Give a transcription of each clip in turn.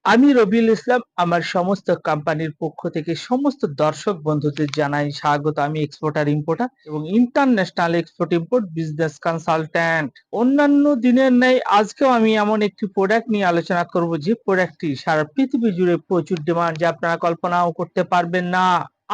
আমি রবিউল ইসলাম আমার সমস্ত কোম্পানির পক্ষ থেকে সমস্ত দর্শক বন্ধুদের জানাই স্বাগত। আমি এক্সপোর্টার ইম্পোর্টার এবং international export import business consultant. অন্যান্য দিনের ন্যায় আজকেও আমি এমন একটি প্রোডাক্ট নিয়ে আলোচনা করব যে প্রোডাক্টটি সারা পৃথিবী জুড়ে প্রচুর ডিমান্ড, যা আপনারা কল্পনাও করতে পারবেন না।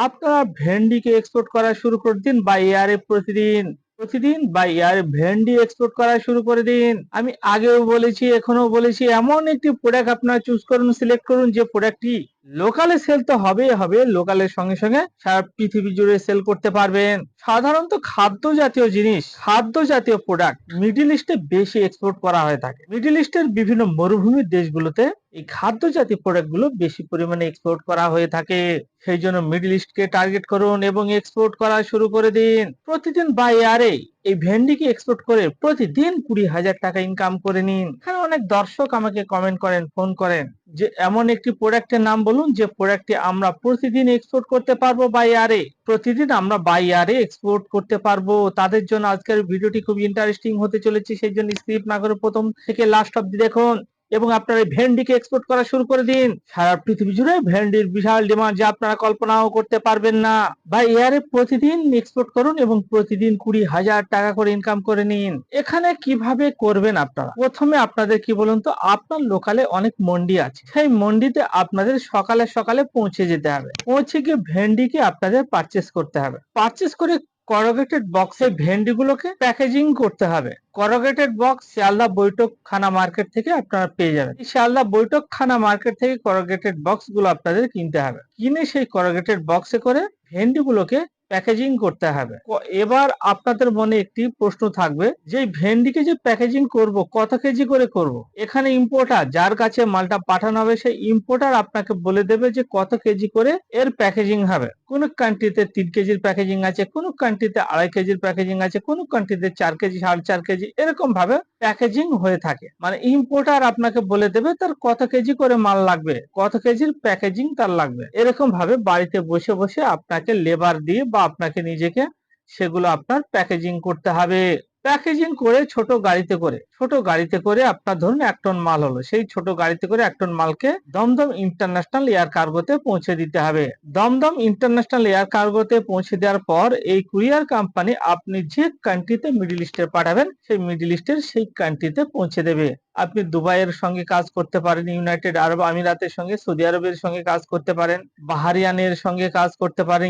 আপনারা ভেন্ডিকে এক্সপোর্ট করা শুরু করে দিন বা এয়ারে প্রতিদিন প্রতিদিন বা এয়ারে ভেন্ডি এক্সপোর্ট করা শুরু করে দিন। আমি আগেও বলেছি, এখনো বলেছি, এমন একটি প্রোডাক্ট আপনারা চুজ করুন, সিলেক্ট করুন যে প্রোডাক্টটি লোকালে সেল তো হবেই হবে, লোকালের সঙ্গে সঙ্গে সারা পৃথিবী জুড়ে সেল করতে পারবেন। সাধারণত খাদ্য জাতীয় জিনিস, খাদ্য জাতীয় প্রোডাক্ট মিডল ইস্টে বেশি এক্সপোর্ট করা হয়ে থাকে। মিডল ইস্টের বিভিন্ন মরুভূমির দেশগুলোতে এই খাদ্য জাতীয় প্রোডাক্ট গুলো বেশি পরিমাণে এক্সপোর্ট করা হয়ে থাকে। সেই জন্য মিডল ইস্টকে টার্গেট করুন এবং এক্সপোর্ট করা শুরু করে দিন। প্রতিদিন বাই এয়ারে এই ভেন্ডিকে এক্সপোর্ট করে প্রতিদিন 20,000 টাকা ইনকাম করে নিন। এখানে অনেক দর্শক আমাকে কমেন্ট করেন, ফোন করেন যে এমন একটি প্রোডাক্টের নাম বলুন যে প্রোডাক্টটি আমরা প্রতিদিন এক্সপোর্ট করতে পারবো বাই এয়ারে। প্রতিদিন আমরা বাই এয়ারে এক্সপোর্ট করতে পারবো। তাদের জন্য আজকের ভিডিওটি খুব ইন্টারেস্টিং হতে চলেছে, সেই জন্য স্কিপ না করে প্রথম থেকে লাস্ট অব্দি দেখুন এবং আপনারা এই ভেন্ডিকে এক্সপোর্ট করা শুরু করে দিন। সারা পৃথিবী জুড়ে ভেন্ডির বিশাল ডিমান্ড, যা আপনারা কল্পনাও করতে পারবেন না। বা এয়ারে প্রতিদিন এক্সপোর্ট করুন এবং প্রতিদিন 20,000 টাকা করে ইনকাম করে নিন। এখানে কিভাবে করবেন আপনারা? প্রথমে আপনাদের কি বলুন তো, আপনার লোকালে অনেক মন্ডি আছে, সেই মন্ডিতে আপনাদের সকালে সকালে পৌঁছে যেতে হবে। পৌঁছে গিয়ে ভেন্ডিকে আপনাদের পারচেস করতে হবে। পারচেস করে করোগেটেড বক্সে ভেন্ডিগুলোকে প্যাকেজিং করতে হবে। করোগেটেড বক্স শিয়ালদা বৈঠকখানা মার্কেট থেকে আপনারা পেয়ে যাবেন। এই শিয়ালদা বৈঠকখানা মার্কেট থেকে করোগেটেড বক্স গুলো আপনাদের কিনতে হবে। কিনে সেই করোগেটেড বক্সে করে ভেন্ডিগুলোকে প্যাকেজিং করতে হবে। এবার আপনাদের মনে একটি প্রশ্ন থাকবে যে ভেন্ডিকে যে প্যাকেজিং করব কত কেজি করে করব। এখানে ইম্পোর্টার, যার কাছে মালটা পাঠানো হবে, সেই ইম্পোর্টার আপনাকে বলে দেবে যে কত কেজি করে এর প্যাকেজিং হবে। কোন কান্ট্রিতে 3 কেজির প্যাকেজিং আছে, কোন কান্ট্রিতে 2.5 কেজির প্যাকেজিং আছে, কোন কান্ট্রিতে 4 কেজি, 4.5 কেজি, এরকম ভাবে প্যাকেজিং হয়ে থাকে। মানে ইম্পোর্টার আপনাকে বলে দেবে তার কত কেজি করে মাল লাগবে, কত কেজির প্যাকেজিং তার লাগবে। এরকম ভাবে বাড়িতে বসে বসে আপনাকে লেবার দিয়ে বা আপনাকে নিজেকে সেগুলো আপনার প্যাকেজিং করতে হবে। প্যাকেজিং করে ছোট গাড়িতে করে আপনার ধরুন 1 টন মাল হলো, সেই ছোট গাড়িতে করে 1 টন মালকে দমদম ইন্টারন্যাশনাল এয়ার কার্গোতে পৌঁছে দিতে হবে। দমদম ইন্টারন্যাশনাল এয়ার কার্গোতে পৌঁছে দেওয়ার পর এই কুরিয়ার কোম্পানি আপনি যে কান্ট্রিতে মিডল ইস্টে পাঠাবেন, সেই মিডল ইস্টের সেই কান্ট্রিতে পৌঁছে দেবে। আপনি দুবাইয়ের সঙ্গে কাজ করতে পারেন, ইউনাইটেড আরব আমিরাতের সঙ্গে, সৌদি আরবের সঙ্গে কাজ করতে পারেন, বাহারিয়ানের সঙ্গে কাজ করতে পারেন,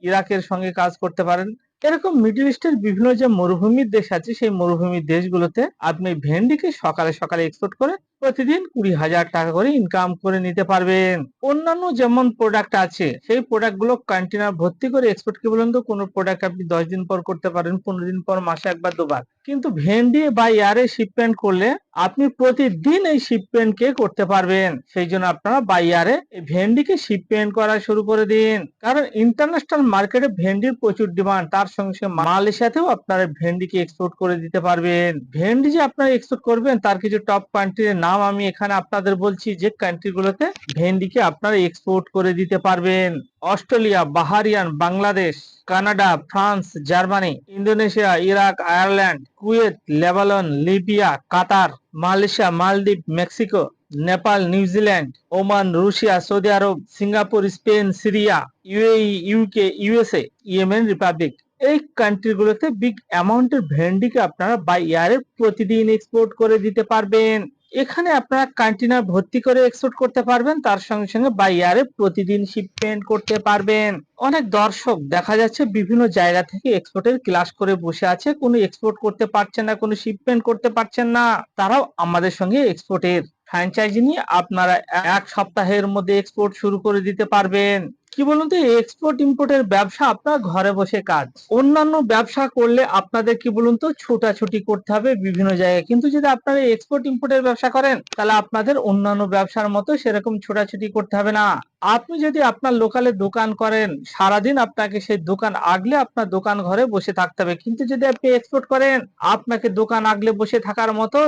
ইরাকের সঙ্গে কাজ করতে পারেন। এরকম মিডল ইস্টের বিভিন্ন যে মরুভূমির দেশ আছে, সেই মরুভূমির দেশগুলোতে আপনি ভেন্ডিকে সকালে সকালে এক্সপোর্ট করে প্রতিদিন 20,000 টাকা করে ইনকাম করে নিতে পারবেন। অন্যান্য যেমন প্রোডাক্ট আছে, সেই প্রোডাক্ট গুলো কন্টেনার ভর্তি করে এক্সপোর্ট কি বলুন তো, কোন প্রোডাক্ট আপনি 10 দিন পর করতে পারেন, 15 দিন পর, মাসে একবার দুবার। কিন্তু ভেন্ডি বা এয়ারে শিপমেন্ট করলে আপনি প্রতিদিন এই শিপমেন্ট কে করতে পারবেন। সেই জন্য আপনারা বাই এয়ারে এই ভেন্ডিকে শিপমেন্ট করা শুরু করে দিন। কারণ ইন্টারন্যাশনাল মার্কেটে ভেন্ডির প্রচুর ডিমান্ড, তার সঙ্গে সঙ্গে মালয়েশিয়াতেও আপনারা ভেন্ডিকে এক্সপোর্ট করে দিতে পারবেন। ভেন্ডি যে আপনারা এক্সপোর্ট করবেন তার কিছু টপ কান্ট্রির নাম আমি এখানে আপনাদের বলছি, যে কান্ট্রি গুলোতে ভেন্ডিকে আপনারা এক্সপোর্ট করে দিতে পারবেন। Australia, Bahrain, Bangladesh, Canada, France, Germany, Indonesia, Iraq, Ireland, Kuwait, Lebanon, Libya, Qatar, Malaysia, মালদ্বীপ, Mexico, Nepal, New Zealand, Oman, Russia, Saudi Arabia, Singapore, Spain, Syria, UAE, UK, USA, Yemen republic, এই কান্ট্রিগুলোতে বিগ অ্যামাউন্টের ভেন্ডিকে আপনারা বাই ইয়ারে প্রতিদিন এক্সপোর্ট করে দিতে পারবেন। এখানে আপনারা কন্টেনার ভর্তি করে এক্সপোর্ট করতে পারবেন, তার সঙ্গে সঙ্গে বাই ইয়ারে প্রতিদিন শিপমেন্ট করতে পারবেন। অনেক দর্শক দেখা যাচ্ছে বিভিন্ন জায়গা থেকে এক্সপোর্টের ক্লাস করে বসে আছে, কোনো এক্সপোর্ট করতে পারছেন না, কোনো শিপমেন্ট করতে পারছেন না। তারাও আমাদের সঙ্গে এক্সপোর্টের ফ্র্যাঞ্চাইজি নিয়ে আপনারা 1 সপ্তাহের মধ্যে এক্সপোর্ট শুরু করে দিতে পারবেন। কি বলুন তো, এক্সপোর্ট ইম্পোর্টের ব্যবসা আপনার ঘরে বসে কাজ। অন্যান্য ব্যবসা করলে আপনাদের কি বলুন তো, ছোটাছুটি করতে হবে বিভিন্ন জায়গায়, কিন্তু যদি আপনারা এক্সপোর্ট ইম্পোর্টের ব্যবসা করেন তাহলে আপনাদের অন্যান্য ব্যবসার মতো সেরকম ছোটাছুটি করতে হবে না। আপনি যদি আপনার লোকালে দোকান করেন, সারাদিন আপনাকে সেই দোকান আগলে আপনার দোকান ঘরে বসে থাকতে হবে। কিন্তু যদি আপনি এক্সপোর্ট করেন, আপনাকে দোকান আগলে বসে থাকার মতো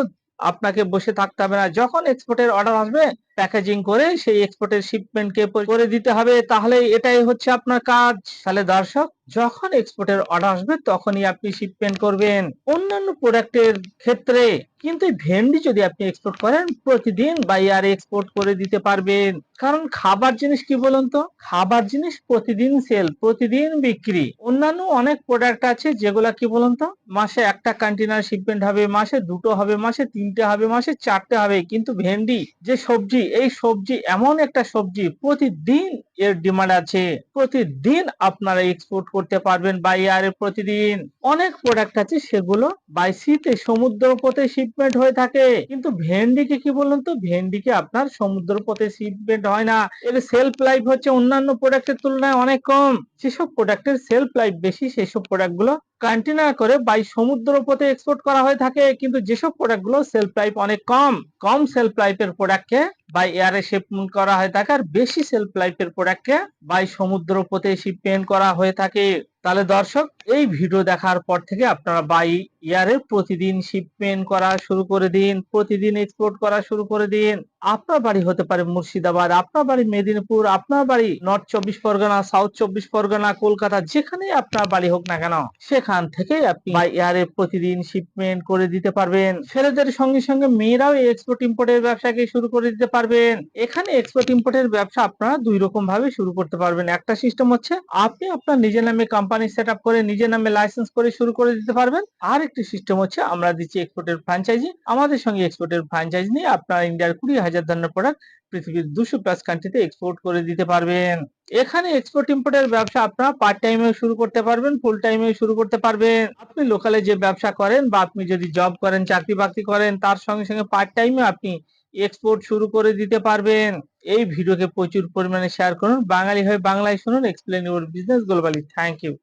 আপনাকে বসে থাকতে হবে না। যখন এক্সপোর্টের অর্ডার আসবে প্যাকেজিং করে সেই এক্সপোর্টের শিপমেন্টকে করে দিতে হবে। তাহলে এটাই হচ্ছে আপনার কাজ। তাহলে দর্শক, যখন এক্সপোর্টের অর্ডার আসবে তখনই আপনি শিপমেন্ট করবেন। অন্যান্য প্রোডাক্টের ক্ষেত্রে কিন্তু ভেন্ডি যদি আপনি এক্সপোর্ট করেন, প্রতিদিন বা ইয়ারে এক্সপোর্ট করে দিতে পারবেন। কারণ খাবার জিনিস কি বলুন তো, খাবার জিনিস প্রতিদিন সেল, প্রতিদিন বিক্রি। অন্যান্য অনেক প্রোডাক্ট আছে যেগুলা কি বলুন তো, মাসে একটা কন্টেনার শিপমেন্ট হবে, মাসে দুটো হবে, মাসে তিনটে হবে, মাসে চারটে হবে। কিন্তু ভেন্ডি যে সবজি, এই সবজি এমন একটা সবজি প্রতিদিন এর ডিমান্ড আছে। প্রতিদিন আপনারা এক্সপোর্ট করতে পারবেন বাই এয়ারে। প্রতিদিন অনেক প্রোডাক্ট আছে সেগুলো বাই সিতে সমুদ্র পথে শিপমেন্ট হয়ে থাকে। কিন্তু ভেন্ডিকে কি বলুন তো, ভেন্ডিকে আপনার সমুদ্র পথে শিপমেন্ট হয় না। এর সেলফ লাইফ হচ্ছে অন্যান্য প্রোডাক্টের তুলনায় অনেক কম। যেসব প্রোডাক্টের সেলফ লাইফ বেশি সেসব প্রোডাক্ট গুলো কন্টেনার করে বাই সমুদ্র পথে এক্সপোর্ট করা হয়ে থাকে। কিন্তু যেসব প্রোডাক্ট গুলো সেলফ লাইফ অনেক কম, কম সেলফ লাইফের প্রোডাক্টকে বাই এয়ারে শিপমেন্ট করা হয়ে থাকে, আর বেশি সেলফ লাইফের প্রোডাক্টকে বাই সমুদ্র পথে শিপমেন্ট করা হয়ে থাকে। তাহলে দর্শক, এই ভিডিও দেখার পর থেকে আপনারা বাই ইয়ারে প্রতিদিন শিপমেন্ট করা শুরু করে দিন, প্রতিদিন এক্সপোর্ট করা শুরু করে দিন। আপনার বাড়ি হতে পারে মুর্শিদাবাদ, আপনার বাড়ি মেদিনীপুর, আপনার বাড়ি নর্থ 24 পরগনা, সাউথ 24 পরগনা, কলকাতা, যেখানে আপনার বাড়ি হোক না কেন, সেখান থেকে আপনি বাই এয়ারে প্রতিদিন শিপমেন্ট করে দিতে পারবেন। ছেলেদের সঙ্গে সঙ্গে মেয়েরাও এই এক্সপোর্ট ইম্পোর্টের ব্যবসাকে শুরু করে দিতে পারবেন। এখানে এক্সপোর্ট ইম্পোর্টের ব্যবসা আপনারা দুই রকম ভাবে শুরু করতে পারবেন। একটা সিস্টেম হচ্ছে আপনি আপনার নিজের নামে কোম্পানি সেট আপ করে নিজের নামে লাইসেন্স করে শুরু করে দিতে পারবেন। আর একটি সিস্টেম হচ্ছে আমরা দিচ্ছি এক্সপোর্টের ফ্র্যাঞ্চাইজি। আমাদের সঙ্গে এক্সপোর্টের ফ্র্যাঞ্চাইজি নিয়ে আপনারা ইন্ডিয়ার 20,000 ধরনের প্রোডাক্ট পৃথিবীর 200+ কান্ট্রিতে এক্সপোর্ট করে দিতে পারবেন। এখানে এক্সপোর্ট ইম্পোর্টের ব্যবসা আপনারা পার্ট টাইমেও শুরু করতে পারবেন, ফুল টাইমেও শুরু করতে পারবেন। আপনি লোকালে যে ব্যবসা করেন বা আপনি যদি জব করেন, চাকরি বাকরি করেন, তার সঙ্গে সঙ্গে পার্ট টাইমে আপনি এক্সপোর্ট শুরু করে দিতে পারবেন। এই ভিডিওকে প্রচুর পরিমাণে শেয়ার করুন। বাঙালি হয়ে বাংলায় শুনুন। Explain your business globally. Thank you.